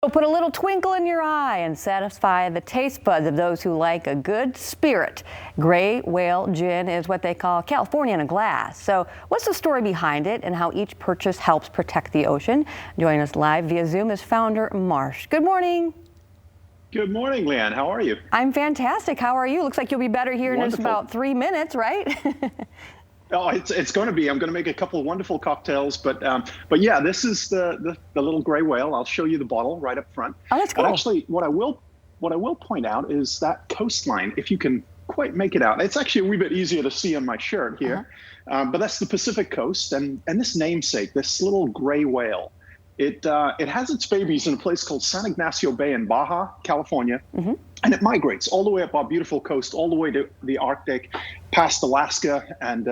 It'll put a little twinkle in your eye and satisfy the taste buds of those who like a good spirit. Gray Whale Gin is what they call California in a glass. So what's the story behind it and how each purchase helps protect the ocean? Joining us live via Zoom is founder Marsh. Good morning. Good morning, Leanne. How are you? I'm fantastic. How are you? Looks like you'll be better here in just about 3 minutes, right? Oh, it's going to be. I'm going to make a couple of wonderful cocktails, but yeah, this is the little gray whale. I'll show you the bottle right up front. Oh, that's cool. But actually, what I will point out is that coastline. If you can quite make it out, it's actually a wee bit easier to see on my shirt here. But that's the Pacific Coast, and this namesake, this little gray whale. It has its babies in a place called San Ignacio Bay in Baja, California. And it migrates all the way up our beautiful coast, all the way to the Arctic, past Alaska, and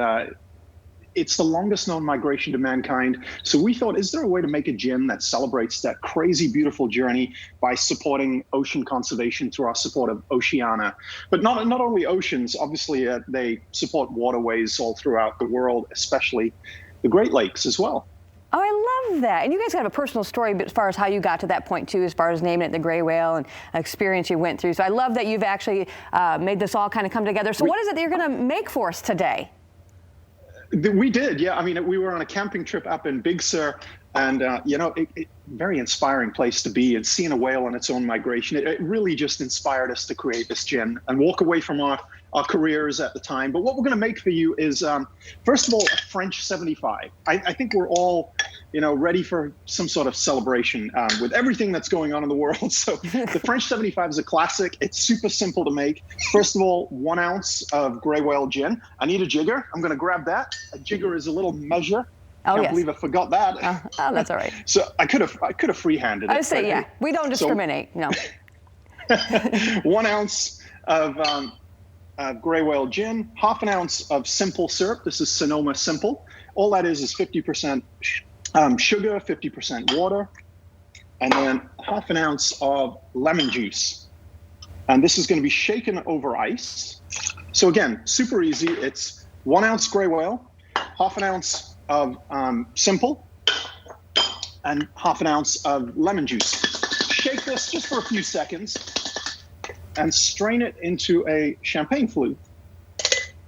it's the longest known migration to mankind. So we thought, is there a way to make a gin that celebrates that crazy, beautiful journey by supporting ocean conservation through our support of Oceana? But not only oceans, obviously they support waterways all throughout the world, especially the Great Lakes as well. Oh, I love that. And you guys have a personal story as far as how you got to that point, too, as far as naming it the Gray Whale and experience you went through. So I love that you've actually made this all kind of come together. So what is it that you're going to make for us today? We did, yeah. I mean, we were on a camping trip up in Big Sur, and, very inspiring place to be, and seeing a whale on its own migration. It really just inspired us to create this gin and walk away from our careers at the time. But what we're going to make for you is, first of all, a French 75. I think we're all, ready for some sort of celebration with everything that's going on in the world. So the French 75 is a classic. It's super simple to make. First of all, 1 ounce of Gray Whale gin. I need a jigger. I'm going to grab that. A jigger is a little measure. Oh, Can't believe I forgot that. Oh, that's all right. So I could have free-handed it. I say, yeah, we don't discriminate. No. 1 ounce of Gray Whale gin, half an ounce of simple syrup. This is Sonoma Simple. All that is 50% sugar, 50% water, and then half an ounce of lemon juice. And this is going to be shaken over ice. So again, super easy. It's 1 ounce Gray Whale, half an ounce of simple, and half an ounce of lemon juice. Shake this just for a few seconds and strain it into a champagne flute.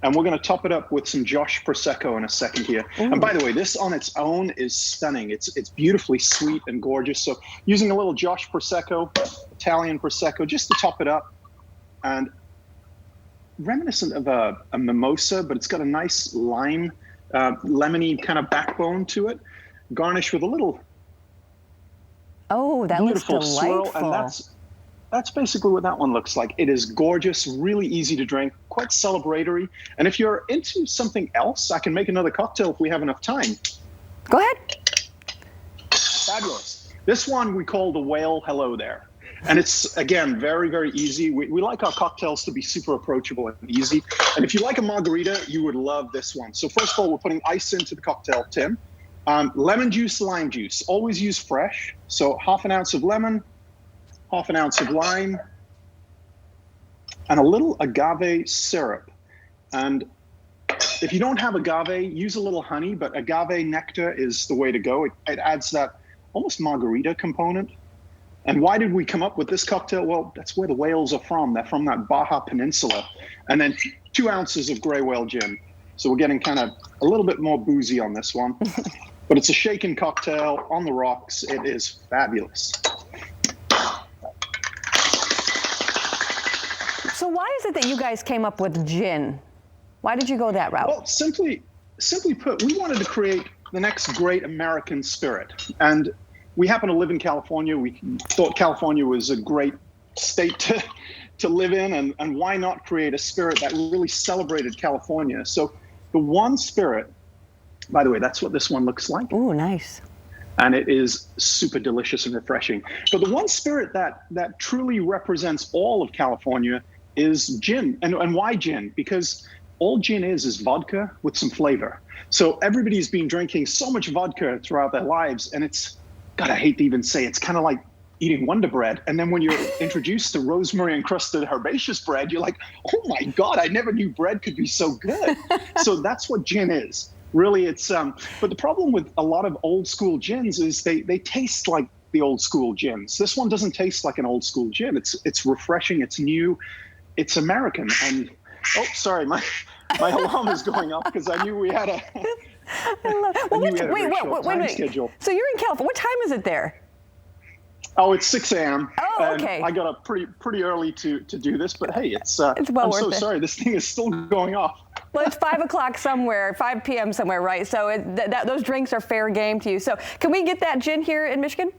And we're going to top it up with some Josh Prosecco in a second here. Ooh. And by the way, this on its own is stunning. It's beautifully sweet and gorgeous. So using a little Josh Prosecco, Italian Prosecco, just to top it up, and reminiscent of a mimosa, but it's got a nice lime, lemony kind of backbone to it, garnished with a little that looks delightful. Swirl, and that's basically what that one looks like. It is gorgeous, really easy to drink, quite celebratory. And if you're into something else, I can make another cocktail if we have enough time. Go ahead. Fabulous. This one we call the Whale Hello There. And it's, again, very, very easy. We like our cocktails to be super approachable and easy. And if you like a margarita, you would love this one. So first of all, we're putting ice into the cocktail tin. Lemon juice, lime juice. Always use fresh. So half an ounce of lemon, half an ounce of lime, and a little agave syrup. And if you don't have agave, use a little honey, but agave nectar is the way to go. It adds that almost margarita component. And why did we come up with this cocktail? Well, that's where the whales are from. They're from that Baja Peninsula. And then 2 ounces of Gray Whale gin. So we're getting kind of a little bit more boozy on this one. But it's a shaken cocktail on the rocks. It is fabulous. So why is it that you guys came up with gin? Why did you go that route? Well, simply put, we wanted to create the next great American spirit. And we happen to live in California. We thought California was a great state to live in, and why not create a spirit that really celebrated California? So the one spirit, by the way, that's what this one looks like. Ooh, nice. And it is super delicious and refreshing. But the one spirit that truly represents all of California is gin. And why gin? Because all gin is vodka with some flavor. So everybody's been drinking so much vodka throughout their lives, and it's, God, I hate to even say, it's kind of like eating Wonder Bread. And then when you're introduced to rosemary encrusted herbaceous bread, you're like, oh my God, I never knew bread could be so good. So that's what gin is. Really, it's but the problem with a lot of old school gins is they taste like the old school gins. This one doesn't taste like an old school gin. It's refreshing. It's new. It's American. And oh, sorry, my alarm is going off because I knew we had a. Wait. Schedule. So you're in California. What time is it there? Oh, it's 6 a.m. Oh, okay. And I got up pretty early to do this, but hey, it's well I'm worth so it. sorry. This thing is still going off. Well, it's 5 o'clock somewhere, 5 p.m. somewhere, right? So those drinks are fair game to you. So can we get that gin here in Michigan?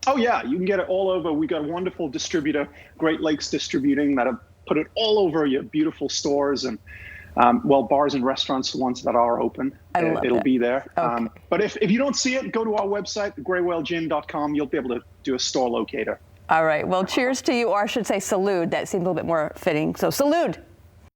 Oh yeah, you can get it all over. We got a wonderful distributor, Great Lakes Distributing, that have put it all over your beautiful stores and bars and restaurants, the ones that are open. It'll be there. Okay. But if you don't see it, go to our website, graywhalegin.com. You'll be able to do a store locator. All right. Well, cheers to you, or I should say salute. That seems a little bit more fitting. So salute.